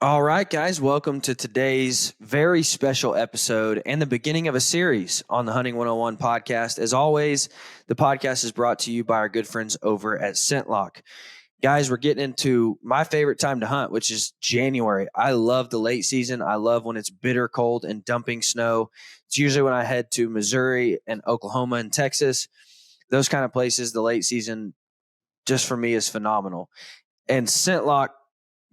All right, guys, welcome to today's very special episode and the beginning of a series on the Hunting 101 podcast. As always, the podcast is brought to you by our good friends over at ScentLock. Guys, we're getting into my favorite time to hunt, which is January. I love the late season. I love when it's bitter cold and dumping snow. It's usually when I head to Missouri and Oklahoma and Texas. Those kind of places, the late season just for me is phenomenal. And ScentLock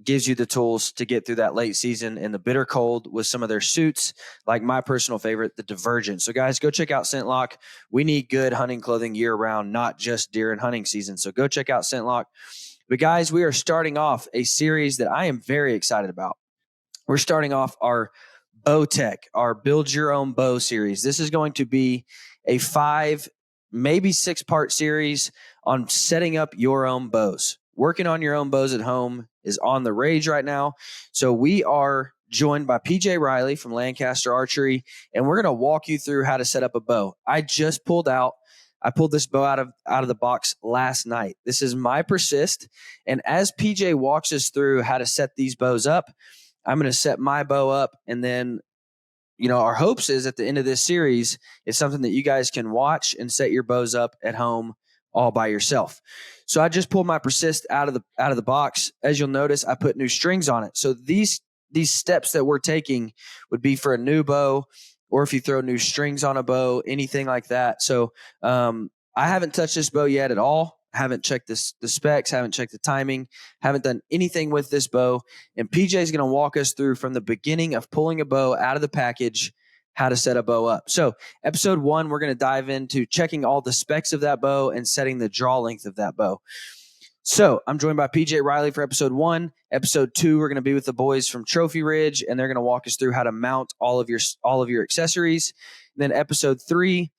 gives you the tools to get through that late season in the bitter cold with some of their suits, like my personal favorite, the Divergent. So guys, go check out ScentLock. We need good hunting clothing year round, not just deer and hunting season. So go check out ScentLock. But guys, we are starting off a series that I am very excited about. We're starting off our Bow Tech, our Build Your Own Bow series. This is going to be a 5, maybe 6-part series on setting up your own bows. Working on your own bows at home is on the rage right now. So we are joined by PJ Reilly from Lancaster Archery, and we're going to walk you through how to set up a bow. I pulled this bow out of the box last night. This is my Persist, and as PJ walks us through how to set these bows up, I'm going to set my bow up, and then our hopes is at the end of this series, it's something that you guys can watch and set your bows up at home all by yourself. So I just pulled my Persist out of the box. As you'll notice, I put new strings on it. So these steps that we're taking would be for a new bow, or if you throw new strings on a bow, anything like that. So I haven't touched this bow yet at all. Haven't checked the specs, haven't checked the timing, haven't done anything with this bow. And PJ is going to walk us through from the beginning of pulling a bow out of the package, how to set a bow up. So episode 1, we're going to dive into checking all the specs of that bow and setting the draw length of that bow. So I'm joined by PJ Reilly for episode 1. Episode 2, we're going to be with the boys from Trophy Ridge, and they're going to walk us through how to mount all of your accessories. And then episode 3,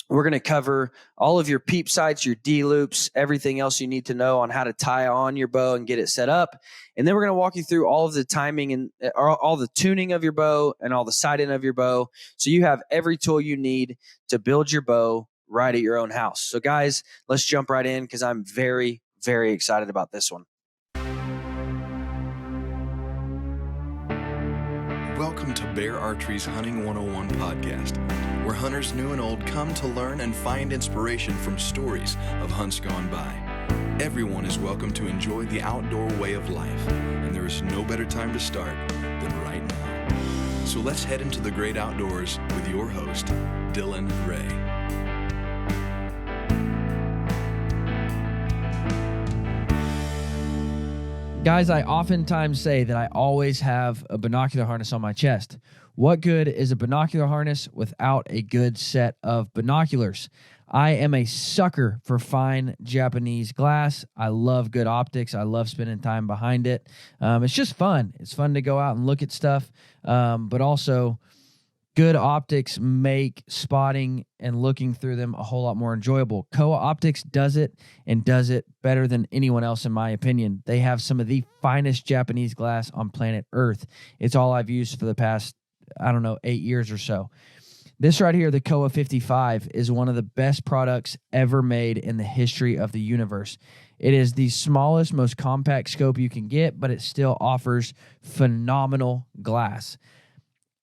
we're going to cover all of your peep sights, your D-loops, everything else you need to know on how to tie on your bow and get it set up. And then we're going to walk you through all of the timing and all the tuning of your bow and all the sighting of your bow. So you have every tool you need to build your bow right at your own house. So guys, let's jump right in because I'm very, very excited about this one. Welcome to Bear Archery's Hunting 101 podcast, where hunters new and old come to learn and find inspiration from stories of hunts gone by. Everyone is welcome to enjoy the outdoor way of life, and there is no better time to start than right now. So let's head into the great outdoors with your host, Dylan Ray. Guys, I oftentimes say that I always have a binocular harness on my chest. What good is a binocular harness without a good set of binoculars? I am a sucker for fine Japanese glass. I love good optics. I love spending time behind it. It's just fun. It's fun to go out and look at stuff, but also good optics make spotting and looking through them a whole lot more enjoyable. Kowa Optics does it and does it better than anyone else, in my opinion. They have some of the finest Japanese glass on planet Earth. It's all I've used for the past, 8 years or so. This right here, the Kowa 55, is one of the best products ever made in the history of the universe. It is the smallest, most compact scope you can get, but it still offers phenomenal glass.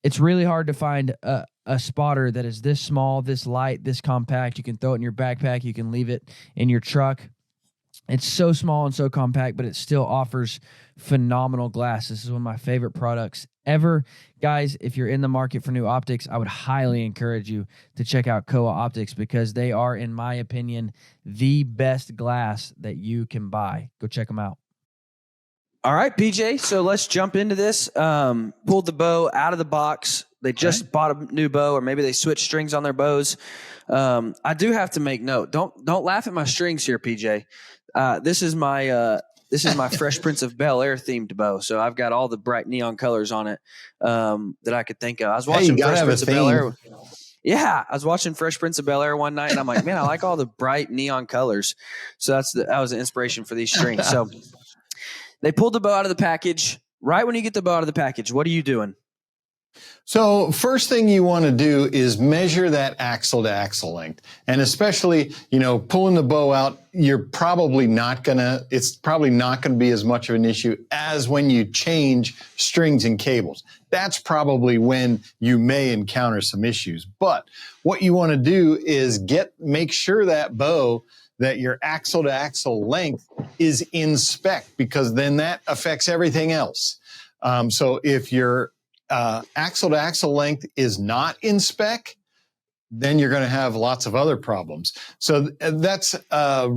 It's really hard to find a spotter that is this small, this light, this compact. You can throw it in your backpack. You can leave it in your truck. It's so small and so compact, but it still offers phenomenal glass. This is one of my favorite products ever. Guys, if you're in the market for new optics, I would highly encourage you to check out Kowa Optics because they are, in my opinion, the best glass that you can buy. Go check them out. All right, PJ, so let's jump into this. Pulled the bow out of the box. They just bought a new bow, or maybe they switched strings on their bows. I do have to make note. Don't laugh at my strings here, PJ. This is my Fresh Prince of Bel-Air themed bow. So I've got all the bright neon colors on it that I could think of. I was watching Fresh Prince of Bel-Air. Yeah, I was watching Fresh Prince of Bel-Air one night, and I'm like, man, I like all the bright neon colors. So that was the inspiration for these strings. So they pulled the bow out of the package. Right when you get the bow out of the package, what are you doing? So first thing you want to do is measure that axle to axle length. And especially, pulling the bow out, it's probably not going to be as much of an issue as when you change strings and cables. That's probably when you may encounter some issues. But what you want to do is make sure that your axle to axle length is in spec, because then that affects everything else. So if your axle to axle length is not in spec, then you're going to have lots of other problems. So that's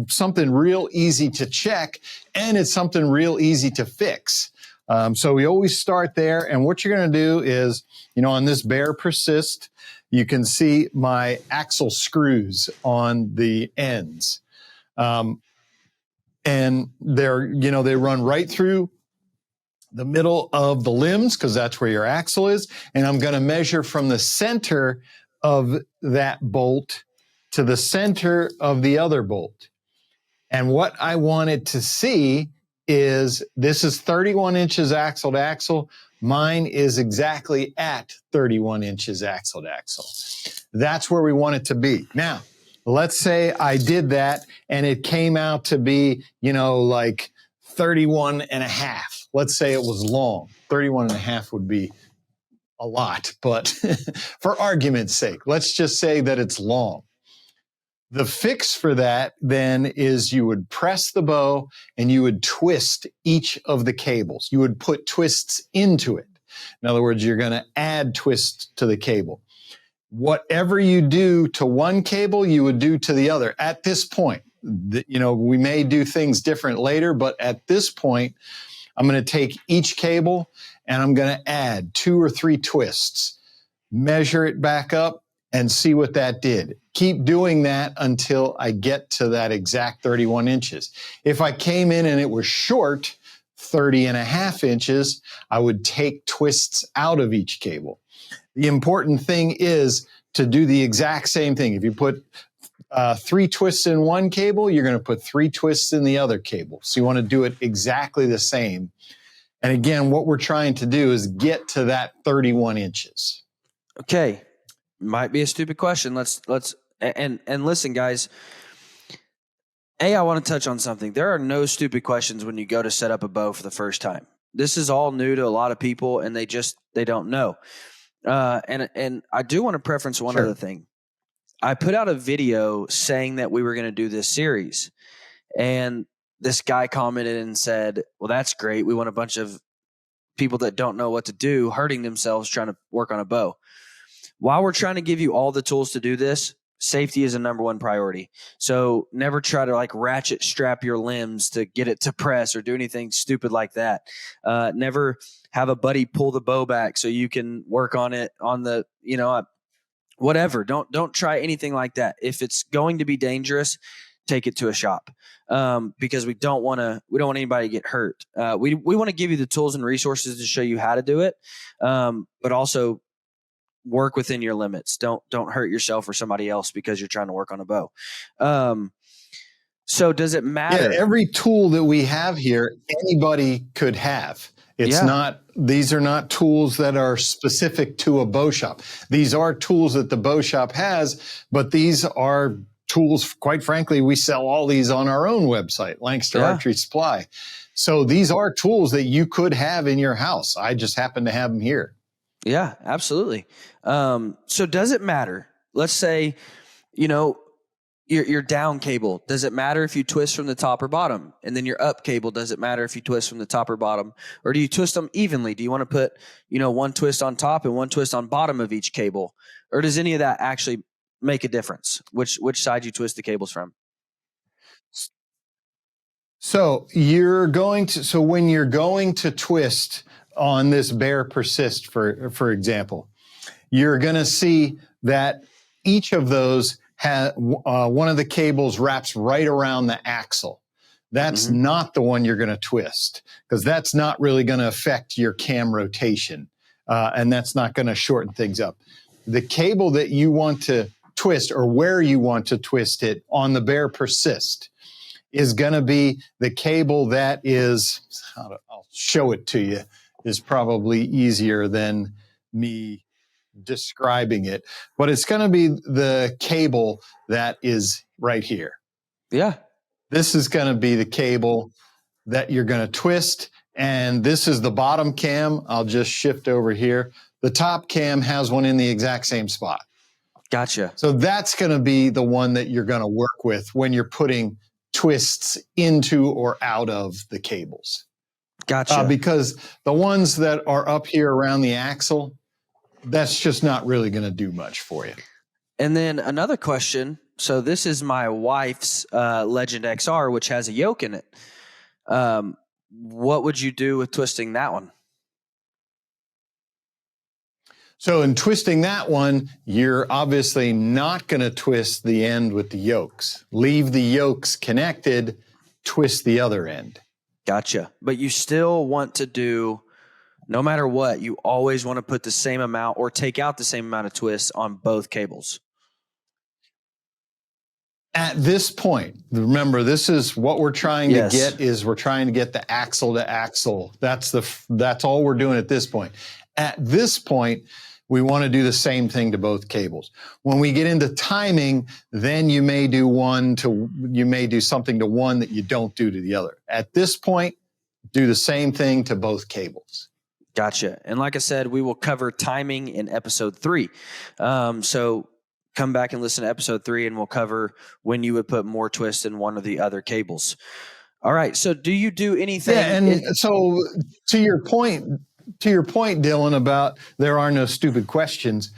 something real easy to check, and it's something real easy to fix. So we always start there. And what you're going to do is, on this Bear Persist, you can see my axle screws on the ends. And they run right through the middle of the limbs, because that's where your axle is. And I'm going to measure from the center of that bolt to the center of the other bolt. And what I wanted to see is, this is 31 inches axle to axle. Mine is exactly at 31 inches axle to axle. That's where we want it to be. Now, let's say I did that and it came out to be, like 31 and a half. Let's say it was long. 31 and a half would be a lot, but for argument's sake, let's just say that it's long. The fix for that then is you would press the bow and you would twist each of the cables. You would put twists into it. In other words, you're going to add twists to the cable. Whatever you do to one cable, you would do to the other at this point. We may do things different later, but at this point, I'm going to take each cable and I'm going to add 2 or 3 twists, measure it back up, and see what that did. Keep doing that until I get to that exact 31 inches. If I came in and it was short, 30 and a half inches, I would take twists out of each cable. The important thing is to do the exact same thing. If you put 3 twists in one cable, you're going to put 3 twists in the other cable. So you want to do it exactly the same. And again, what we're trying to do is get to that 31 inches. Okay. Might be a stupid question. Let's listen, guys. I want to touch on something. There are no stupid questions when you go to set up a bow for the first time. This is all new to a lot of people, and they don't know. And I do want to preference one other thing. I put out a video saying that we were going to do this series, and this guy commented and said, well, that's great. We want a bunch of people that don't know what to do, hurting themselves trying to work on a bow. While we're trying to give you all the tools to do this, safety is a number one priority. So never try to ratchet strap your limbs to get it to press or do anything stupid like that. Never have a buddy pull the bow back so you can work on it on the, whatever. Don't try anything like that. If it's going to be dangerous, take it to a shop, because we don't want anybody to get hurt. We want to give you the tools and resources to show you how to do it, but also work within your limits. Don't hurt yourself or somebody else because you're trying to work on a bow. So does it matter? Yeah, every tool that we have here, anybody could have. These are not tools that are specific to a bow shop. These are tools that the bow shop has, but these are tools, quite frankly, we sell all these on our own website, Lancaster Archery Supply. So these are tools that you could have in your house. I just happen to have them here. Yeah, absolutely. So does it matter? Let's say, your down cable. Does it matter if you twist from the top or bottom? And then your up cable, does it matter if you twist from the top or bottom? Or do you twist them evenly? Do you want to put, one twist on top and one twist on bottom of each cable? Or does any of that actually make a difference? Which side you twist the cables from? So when you're going to twist on this Bear Persist, for example, you're going to see that each of those one of the cables wraps right around the axle. That's not the one you're going to twist, because that's not really going to affect your cam rotation, and that's not going to shorten things up. The cable that you want to twist, or where you want to twist it on the Bear Persist, is going to be the cable that is, I'll show it to you, is probably easier than me describing it, but it's going to be the cable that is right here. Yeah. This is going to be the cable that you're going to twist. And this is the bottom cam. I'll just shift over here. The top cam has one in the exact same spot. Gotcha. So that's going to be the one that you're going to work with when you're putting twists into or out of the cables. Gotcha. Because the ones that are up here around the axle, that's just not really going to do much for you. And then another question. So this is my wife's Legend XR, which has a yoke in it. What would you do with twisting that one? So in twisting that one, you're obviously not going to twist the end with the yokes. Leave the yokes connected, twist the other end. Gotcha. But you still want to do, no matter what, you always want to put the same amount or take out the same amount of twists on both cables. At this point, remember, this is what we're trying to get is we're trying to get the axle to axle. That's all we're doing at this point. At this point, we want to do the same thing to both cables. When we get into timing, then you may do something to one that you don't do to the other. At this point, do the same thing to both cables. Gotcha. And like I said, we will cover timing in episode 3. So come back and listen to episode 3 and we'll cover when you would put more twists in one of the other cables. All right. So do you do anything? Yeah, and so to your point, Dylan, about there are no stupid questions,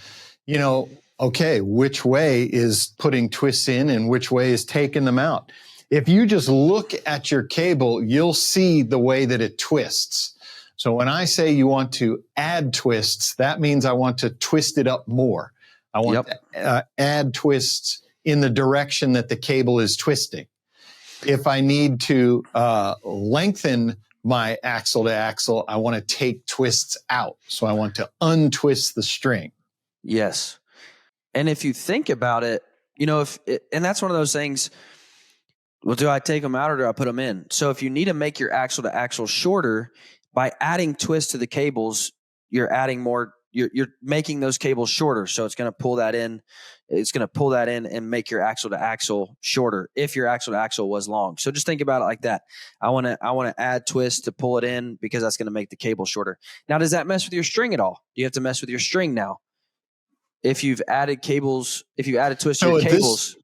okay, which way is putting twists in and which way is taking them out? If you just look at your cable, you'll see the way that it twists. So when I say you want to add twists, that means I want to twist it up more. I want to add twists in the direction that the cable is twisting. If I need to lengthen my axle to axle, I want to take twists out. So I want to untwist the string. Yes. And if you think about it, and that's one of those things, well, do I take them out or do I put them in? So if you need to make your axle to axle shorter, by adding twists to the cables, you're adding more, you're making those cables shorter. So it's going to pull that in. It's going to pull that in and make your axle to axle shorter if your axle to axle was long. So just think about it like that. I want to add twists to pull it in because that's going to make the cable shorter. Now, does that mess with your string at all? Do you have to mess with your string now? If you've added twists to your cables,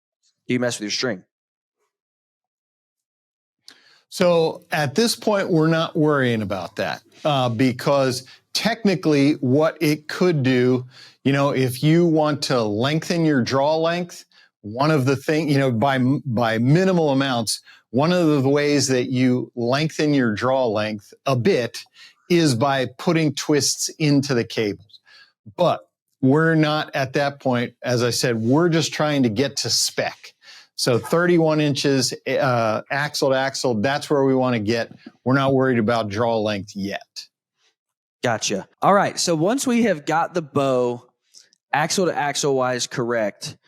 do you mess with your string? So at this point, we're not worrying about that because technically what it could do, if you want to lengthen your draw length, one of the things, by minimal amounts, one of the ways that you lengthen your draw length a bit is by putting twists into the cables. But we're not at that point. As I said, we're just trying to get to spec. So 31 inches axle to axle, that's where we want to get. We're not worried about draw length yet. Gotcha. All right. So once we have got the bow axle to axle wise correct,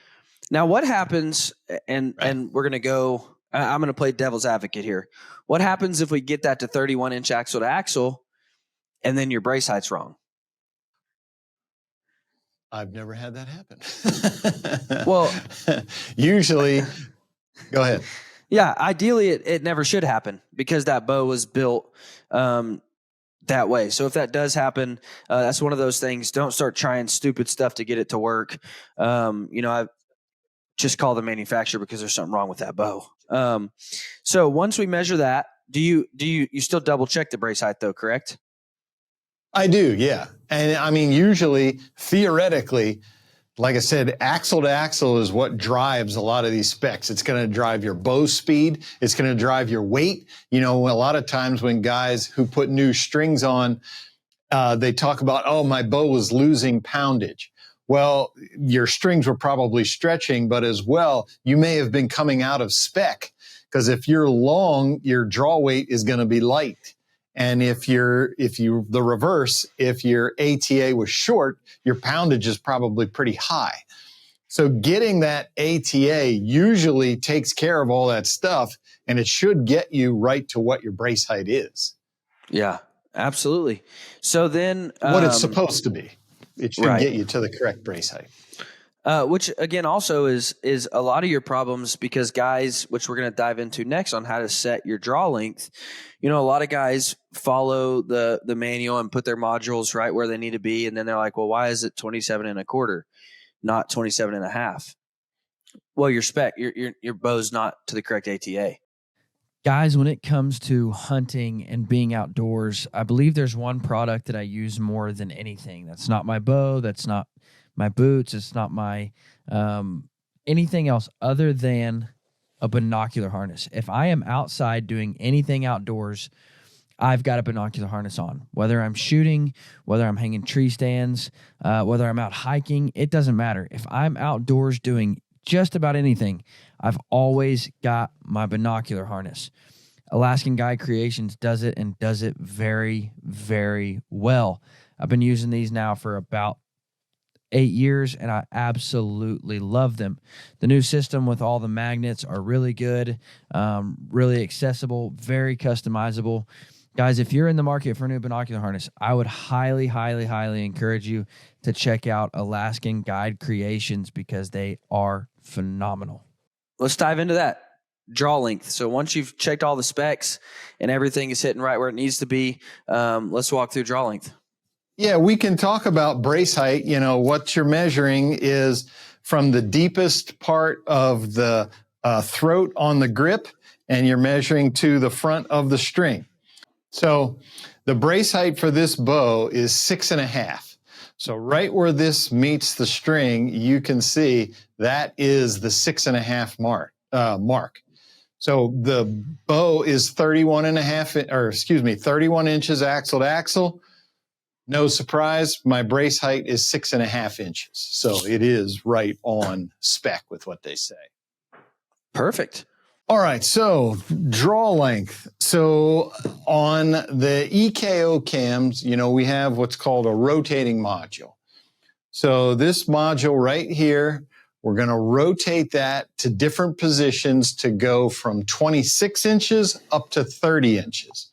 now what happens, and we're going to go, I'm going to play devil's advocate here. What happens if we get that to 31 inch axle to axle and then your brace height's wrong? I've never had that happen. Well, usually, go ahead. Yeah, ideally it never should happen because that bow was built that way. So if that does happen, that's one of those things. Don't start trying stupid stuff to get it to work. I just call the manufacturer because there's something wrong with that bow. So once we measure that, do you still double check the brace height though, correct? I do, yeah. And I mean, usually, theoretically, like I said, axle to axle is what drives a lot of these specs. It's going to drive your bow speed. It's going to drive your weight. A lot of times when guys who put new strings on, they talk about, oh, my bow was losing poundage. Well, your strings were probably stretching, but as well, you may have been coming out of spec because if you're long, your draw weight is going to be light. And if your ATA was short, your poundage is probably pretty high. So getting that ATA usually takes care of all that stuff, and it should get you right to what your brace height is. Yeah, absolutely. So then, what it's supposed to be. it should get you to the correct brace height. Which again also is a lot of your problems, because guys, which we're going to dive into next on how to set your draw length. A lot of guys follow the manual and put their modules right where they need to be, and then they're like, well, why is it 27.25, not 27.5? Well, your bow's not to the correct ATA. Guys, when it comes to hunting and being outdoors, I believe there's one product that I use more than anything. That's not my bow. That's not my boots. It's not my anything else other than a binocular harness. If I am outside doing anything outdoors, I've got a binocular harness on. Whether I'm shooting, whether I'm hanging tree stands, whether I'm out hiking, it doesn't matter. If I'm outdoors doing just about anything, I've always got my binocular harness. Alaskan Guide Creations does it, and does it very, very well. I've been using these now for about 8 years, and I absolutely love them. The new system with all the magnets are really good, really accessible, very customizable. Guys, if you're in the market for a new binocular harness, I would highly, highly, highly encourage you to check out Alaskan Guide Creations, because they are phenomenal. Let's dive into that. Draw length. So once you've checked all the specs and everything is hitting right where it needs to be, let's walk through draw length. Yeah, we can talk about brace height. What you're measuring is from the deepest part of the throat on the grip, and you're measuring to the front of the string. So the brace height for this bow is 6.5. So right where this meets the string, you can see that is the 6.5 mark. So the bow is 31 inches axle to axle. No surprise, my brace height is 6.5 inches. So it is right on spec with what they say. Perfect. All right, so draw length. So on the EKO cams, we have what's called a rotating module. So this module right here, we're going to rotate that to different positions to go from 26 inches up to 30 inches.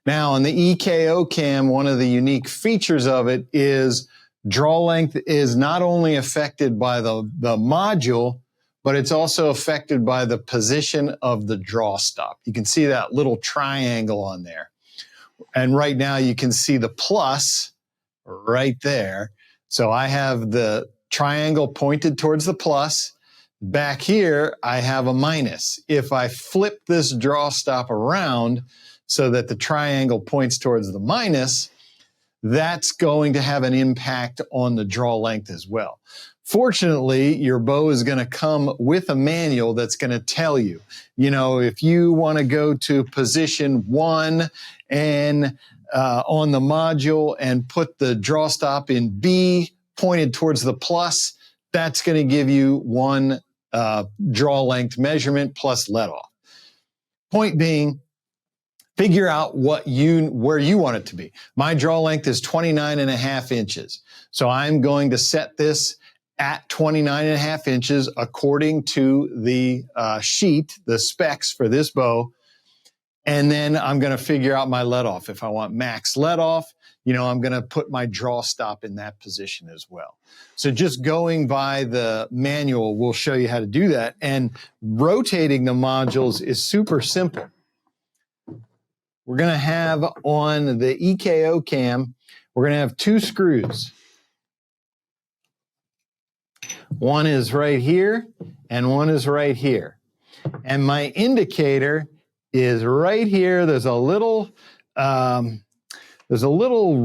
Now, on the EKO cam, one of the unique features of it is draw length is not only affected by the module, but it's also affected by the position of the draw stop. You can see that little triangle on there. And right now you can see the plus right there. So I have the triangle pointed towards the plus. Back here, I have a minus. If I flip this draw stop around so that the triangle points towards the minus, that's going to have an impact on the draw length as well. Fortunately, your bow is going to come with a manual that's going to tell you, if you want to go to position 1 and on the module and put the draw stop in B pointed towards the plus, that's going to give you one draw length measurement plus let off. Point being, figure out where you want it to be. My draw length is 29.5 inches. So I'm going to set this at 29.5 inches according to the sheet, the specs for this bow. And then I'm going to figure out my let off. If I want max let off, I'm going to put my draw stop in that position as well. So just going by the manual will show you how to do that. And rotating the modules is super simple. We're going to have on the EKO cam, we're going to have 2 screws. One is right here and one is right here. And my indicator is right here. There's a little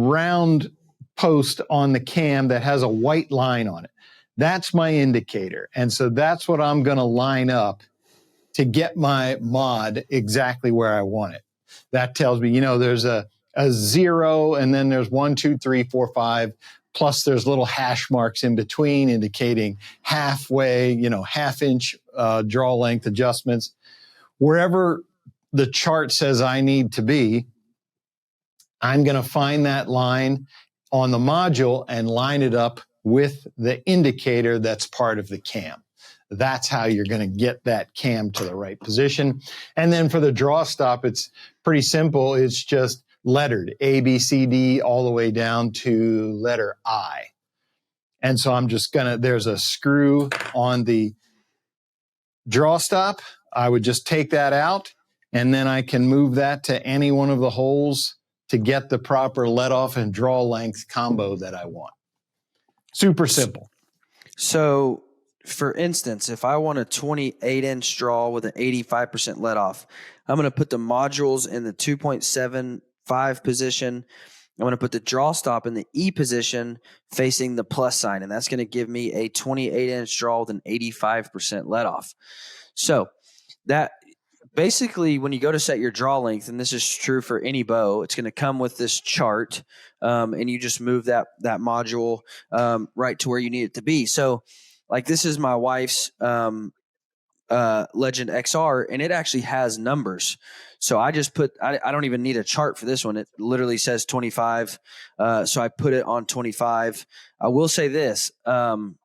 round post on the cam that has a white line on it. That's my indicator. And so that's what I'm going to line up to get my mod exactly where I want it. That tells me, there's a 0 and then there's 1, 2, 3, 4, 5. Plus there's little hash marks in between indicating halfway, half inch draw length adjustments. Wherever the chart says I need to be, I'm going to find that line on the module and line it up with the indicator that's part of the cam. That's how you're going to get that cam to the right position. And then for the draw stop, it's pretty simple. It's just lettered A, B, C, D, all the way down to letter I. And so I'm just there's a screw on the draw stop. I would just take that out, and then I can move that to any one of the holes to get the proper let off and draw length combo that I want. Super simple. So, for instance, if I want a 28-inch draw with an 85% let off, I'm going to put the modules in the 2.75 position. I'm going to put the draw stop in the E position facing the plus sign, and that's going to give me a 28-inch draw with an 85% let off. So that basically, when you go to set your draw length, and this is true for any bow, it's going to come with this chart, and you just move that module right to where you need it to be. So, like, this is my wife's Legend XR, and it actually has numbers. So I just I don't even need a chart for this one. It literally says 25. So I put it on 25. I will say this, on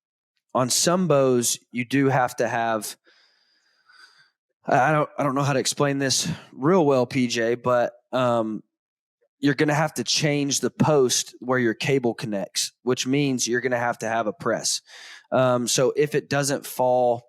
some bows, you do have to have, I don't know how to explain this real well, PJ, but you're going to have to change the post where your cable connects, which means you're going to have a press. So if it doesn't fall,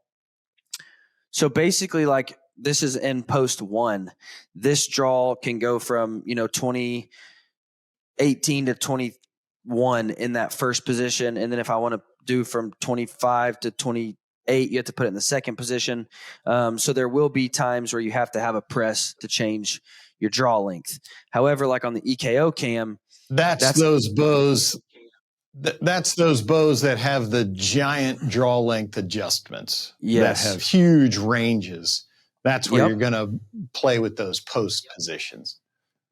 so basically, like, this is in post 1. This draw can go from 2018 to 21 in that first position, and then if I want to do from 25 to 28, you have to put it in the second position. So there will be times where you have to have a press to change your draw length. However, like on the EKO cam, that's those bows. That's those bows that have the giant draw length adjustments. Yes. That have huge ranges. That's where you're going to play with those post positions.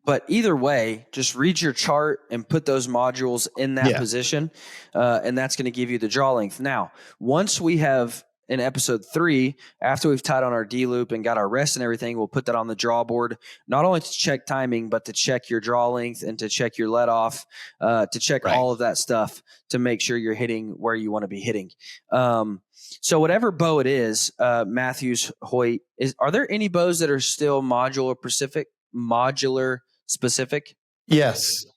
But either way, just read your chart and put those modules in that position, and that's going to give you the draw length. Now, once we have, in episode 3, after we've tied on our D-loop and got our rest and everything, we'll put that on the draw board, not only to check timing, but to check your draw length and to check your let off, to check all of that stuff to make sure you're hitting where you want to be hitting. So whatever bow it is, Matthews, Hoyt, are there any bows that are still modular specific? Yes.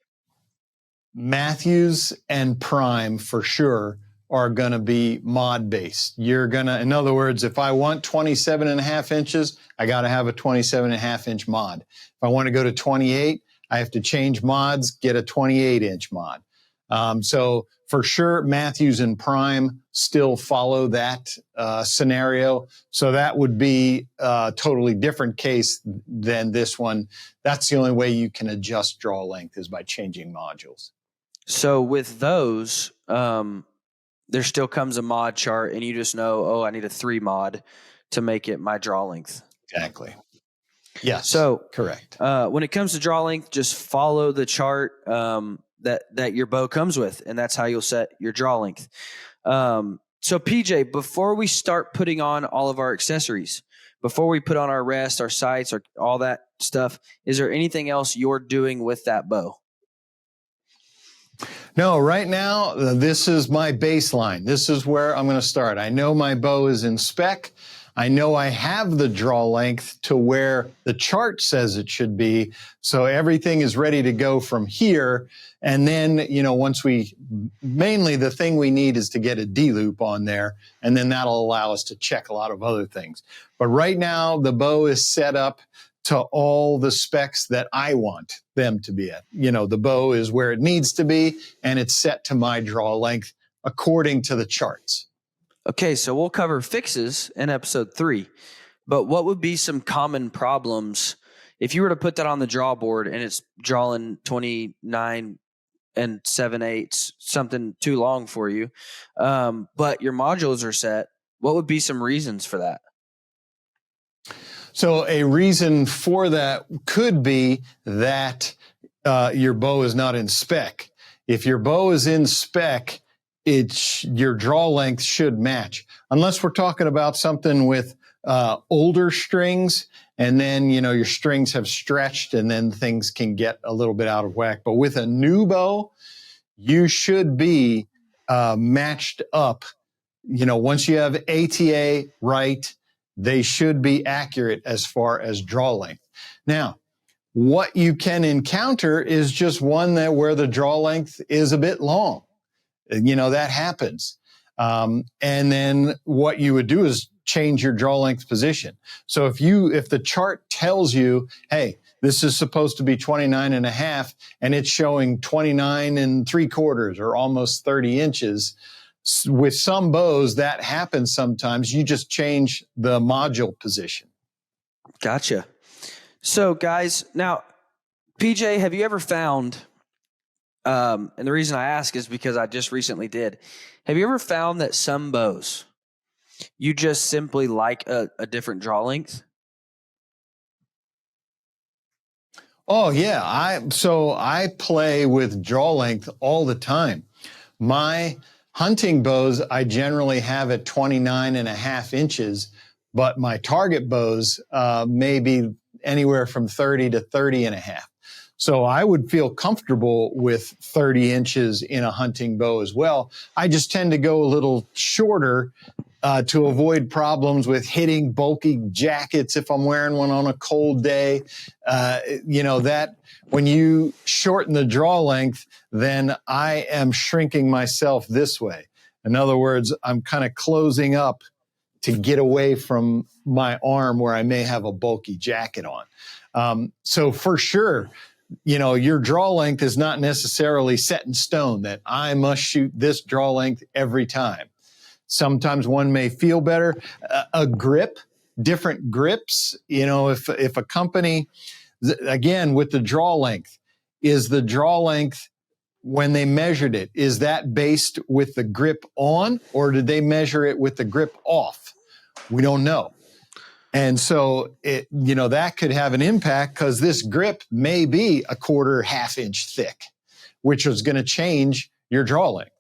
Matthews and Prime for sure are going to be mod based. You're going to, in other words, if I want 27.5 inches, I got to have a 27.5 inch mod. If I want to go to 28, I have to change mods, get a 28-inch mod. So for sure, Matthews and Prime still follow that scenario. So that would be a totally different case than this one. That's the only way you can adjust draw length is by changing modules. So with those, there still comes a mod chart, and you just know, I need a 3 mod to make it my draw length. Exactly. Yes. So correct. When it comes to draw length, just follow the chart that your bow comes with, and that's how you'll set your draw length. So PJ, before we start putting on all of our accessories, before we put on our rest, our sights, or all that stuff, is there anything else you're doing with that bow? No, right now, this is my baseline. This is where I'm going to start. I know my bow is in spec. I know I have the draw length to where the chart says it should be. So everything is ready to go from here. And then, once mainly the thing we need is to get a D-loop on there. And then that'll allow us to check a lot of other things. But right now, the bow is set up to all the specs that I want them to be at. The bow is where it needs to be, and it's set to my draw length according to the charts. Okay, so we'll cover fixes in episode 3, but what would be some common problems if you were to put that on the draw board and it's drawing 29 and 7/8, something too long for you, but your modules are set? What would be some reasons for that? So a reason for that could be that your bow is not in spec. If your bow is in spec, your draw length should match. Unless we're talking about something with older strings, and then your strings have stretched, and then things can get a little bit out of whack. But with a new bow, you should be matched up. Once you have ATA right, they should be accurate as far as draw length. Now, what you can encounter is just one where the draw length is a bit long. That happens. And then what you would do is change your draw length position. So if the chart tells you, hey, this is supposed to be 29 and a half, and it's showing 29 and 3/4 or almost 30 inches, with some bows, that happens sometimes. You just change the module position. Gotcha. So, guys, now, PJ, have you ever found, and the reason I ask is because I just recently did, have you ever found that some bows, you just simply like a different draw length? Oh, yeah. I play with draw length all the time. My hunting bows, I generally have at 29 and a half inches, but my target bows may be anywhere from 30 to 30 and a half. So I would feel comfortable with 30 inches in a hunting bow as well. I just tend to go a little shorter to avoid problems with hitting bulky jackets if I'm wearing one on a cold day. That when you shorten the draw length, then I am shrinking myself this way. In other words, I'm kind of closing up to get away from my arm where I may have a bulky jacket on. So for sure, your draw length is not necessarily set in stone that I must shoot this draw length every time. Sometimes one may feel better. A grip, different grips, if a company, again, with the draw length, is the draw length when they measured it, is that based with the grip on, or did they measure it with the grip off? We don't know. And so that could have an impact because this grip may be a quarter, half inch thick, which is going to change your draw length.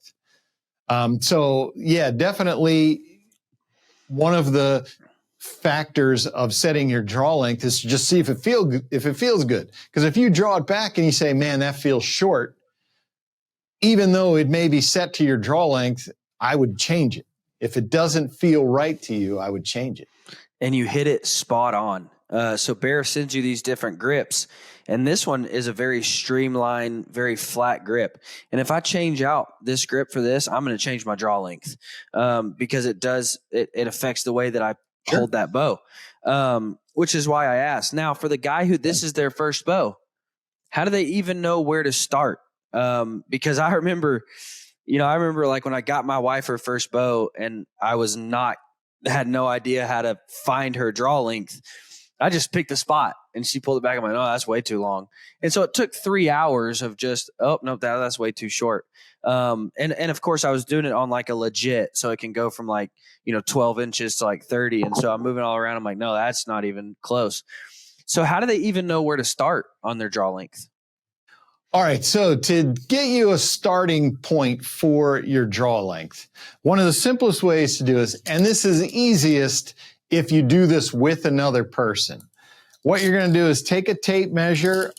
Definitely one of the factors of setting your draw length is to just see if it feels good. Because if you draw it back and you say, man, that feels short, even though it may be set to your draw length, I would change it. If it doesn't feel right to you, I would change it. And you hit it spot on. So Bear sends you these different grips, and this one is a very streamlined, very flat grip. And if I change out this grip for this, I'm going to change my draw length because it affects the way that I hold that bow, which is why I asked. Now, for the guy who this is their first bow, how do they even know where to start? Because I remember like when I got my wife her first bow and I had no idea how to find her draw length. I just picked a spot and she pulled it back. I'm like, oh, that's way too long. And so it took 3 hours of just, oh, no, that's way too short. And of course I was doing it on like a legit, so it can go from 12 inches to 30. And so I'm moving all around. I'm like, no, that's not even close. So how do they even know where to start on their draw length? All right, so to get you a starting point for your draw length, one of the simplest ways to do this, and this is easiest if you do this with another person, what you're going to do is take a tape measure,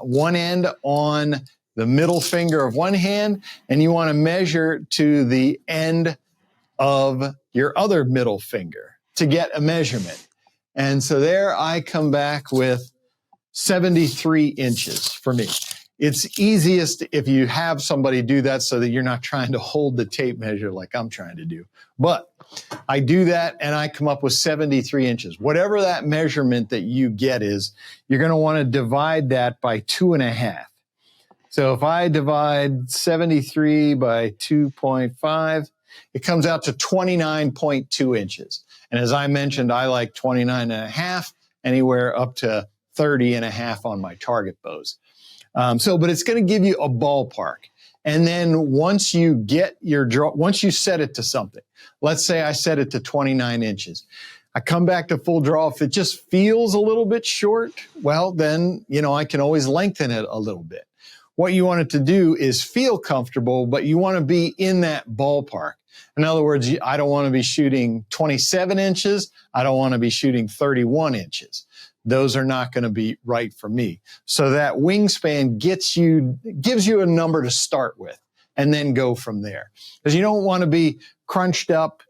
one end on the middle finger of one hand, and you want to measure to the end of your other middle finger to get a measurement. And so there I come back with 73 inches for me. It's easiest if you have somebody do that so that you're not trying to hold the tape measure like I'm trying to do. But I do that and I come up with 73 inches. Whatever that measurement that you get is, you're going to want to divide that by 2.5. So if I divide 73 by 2.5, it comes out to 29.2 inches. And as I mentioned, I like 29.5, anywhere up to 30.5 on my target bows. But it's going to give you a ballpark. And then once you get your draw, once you set it to something, let's say I set it to 29 inches. I come back to full draw. If it just feels a little bit short, well, then, I can always lengthen it a little bit. What you want it to do is feel comfortable, but you want to be in that ballpark. In other words, I don't want to be shooting 27 inches. I don't want to be shooting 31 inches. Those are not going to be right for me. So that wingspan gives you a number to start with and then go from there. Because you don't want to be crunched up,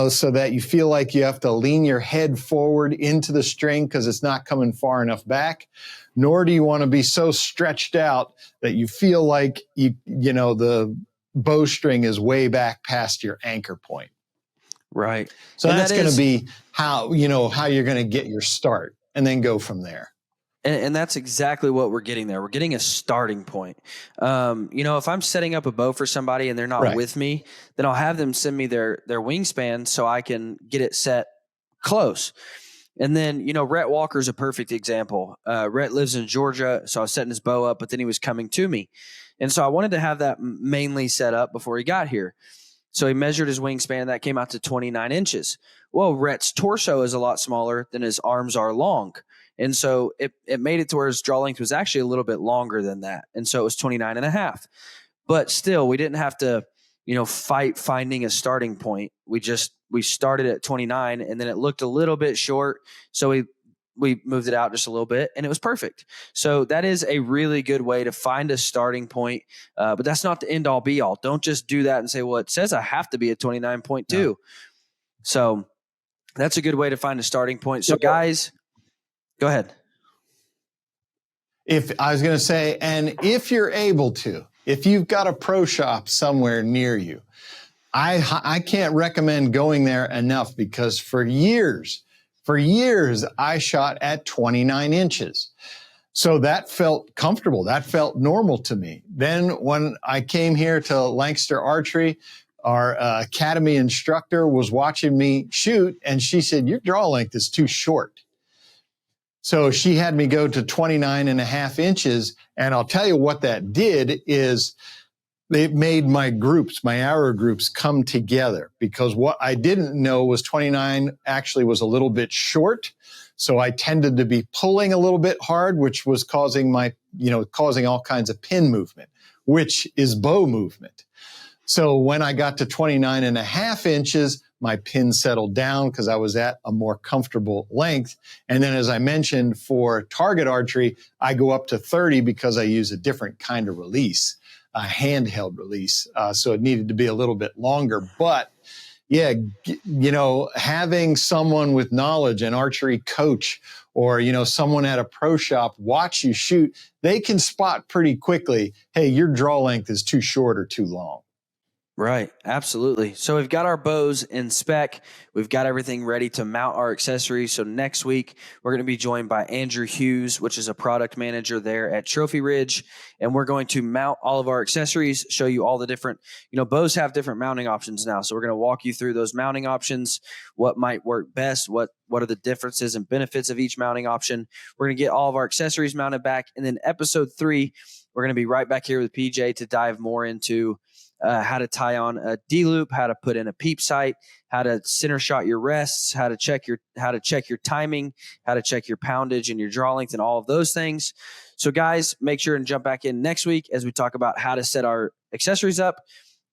so that you feel like you have to lean your head forward into the string because it's not coming far enough back. Nor do you want to be so stretched out that you feel like the bowstring is way back past your anchor point. Right. So And that's that going to is- be how you're going to get your start and then go from there. And that's exactly what we're getting there. We're getting a starting point. If I'm setting up a bow for somebody and they're not Right. with me, then I'll have them send me their wingspan so I can get it set close. And then, Rhett Walker's a perfect example. Rhett lives in Georgia, so I was setting his bow up, but then he was coming to me. And so I wanted to have that mainly set up before he got here. So he measured his wingspan. That came out to 29 inches. Well, Rhett's torso is a lot smaller than his arms are long. And so it made it to where his draw length was actually a little bit longer than that. And so it was 29 and a half. But still, we didn't have to, fight finding a starting point. We started at 29, and then it looked a little bit short. So we moved it out just a little bit, and it was perfect. So that is a really good way to find a starting point. But that's not the end all be all. Don't just do that and say, well, it says I have to be at 29.2. No. So that's a good way to find a starting point. So guys, go ahead. If I was going to say, and if you're able to, if you've got a pro shop somewhere near you, I can't recommend going there enough, because for years, I shot at 29 inches. So that felt comfortable. That felt normal to me. Then when I came here to Lancaster Archery, our academy instructor was watching me shoot, and she said, your draw length is too short. So she had me go to 29 and a half inches. And I'll tell you what that did is it made my arrow groups come together, because what I didn't know was 29 actually was a little bit short. So I tended to be pulling a little bit hard, which was causing causing all kinds of pin movement, which is bow movement. So when I got to 29 and a half inches, my pin settled down because I was at a more comfortable length. And then, as I mentioned, for target archery, I go up to 30 because I use a different kind of release, a handheld release. So it needed to be a little bit longer. But yeah, having someone with knowledge, an archery coach, or, someone at a pro shop watch you shoot, they can spot pretty quickly, hey, your draw length is too short or too long. Right. Absolutely. So we've got our bows in spec. We've got everything ready to mount our accessories. So next week, we're going to be joined by Andrew Hughes, which is a product manager there at Trophy Ridge. And we're going to mount all of our accessories, show you all the different, bows have different mounting options now. So we're going to walk you through those mounting options, what might work best, what are the differences and benefits of each mounting option. We're going to get all of our accessories mounted back. And then episode 3, we're going to be right back here with PJ to dive more into how to tie on a D-loop, how to put in a peep sight, how to center shot your rests, how to check your timing, how to check your poundage and your draw length and all of those things. So guys, make sure and jump back in next week as we talk about how to set our accessories up.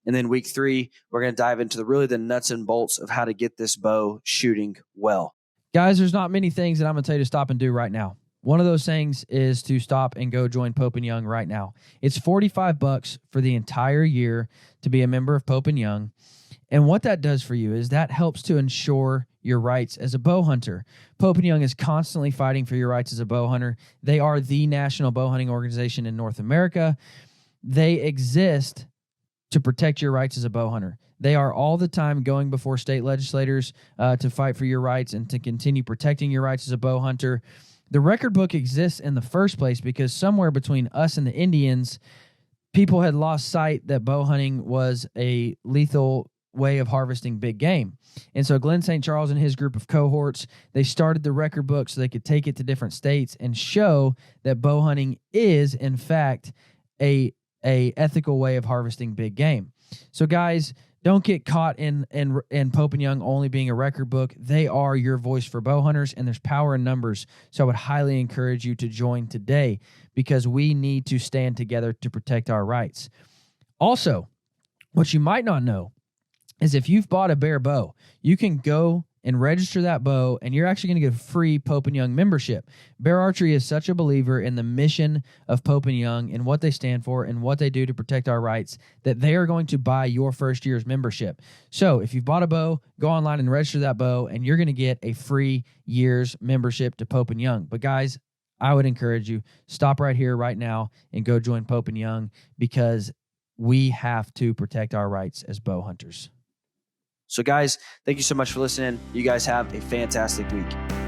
And then week 3, we're going to dive into the nuts and bolts of how to get this bow shooting well. Guys, there's not many things that I'm going to tell you to stop and do right now. One of those things is to stop and go join Pope & Young right now. It's $45 for the entire year to be a member of Pope & Young. And what that does for you is that helps to ensure your rights as a bow hunter. Pope & Young is constantly fighting for your rights as a bow hunter. They are the national bow hunting organization in North America. They exist to protect your rights as a bow hunter. They are all the time going before state legislators to fight for your rights and to continue protecting your rights as a bow hunter. The record book exists in the first place because somewhere between us and the Indians, people had lost sight that bow hunting was a lethal way of harvesting big game. And so Glenn St. Charles and his group of cohorts, they started the record book so they could take it to different states and show that bow hunting is, in fact, a ethical way of harvesting big game. So guys, don't get caught in Pope & Young only being a record book. They are your voice for bow hunters, and there's power in numbers. So I would highly encourage you to join today because we need to stand together to protect our rights. Also, what you might not know is if you've bought a Bear bow, you can go and register that bow, and you're actually going to get a free Pope & Young membership. Bear Archery is such a believer in the mission of Pope & Young and what they stand for and what they do to protect our rights that they are going to buy your first year's membership. So if you've bought a bow, go online and register that bow, and you're going to get a free year's membership to Pope & Young. But guys, I would encourage you, stop right here, right now, and go join Pope & Young because we have to protect our rights as bow hunters. So guys, thank you so much for listening. You guys have a fantastic week.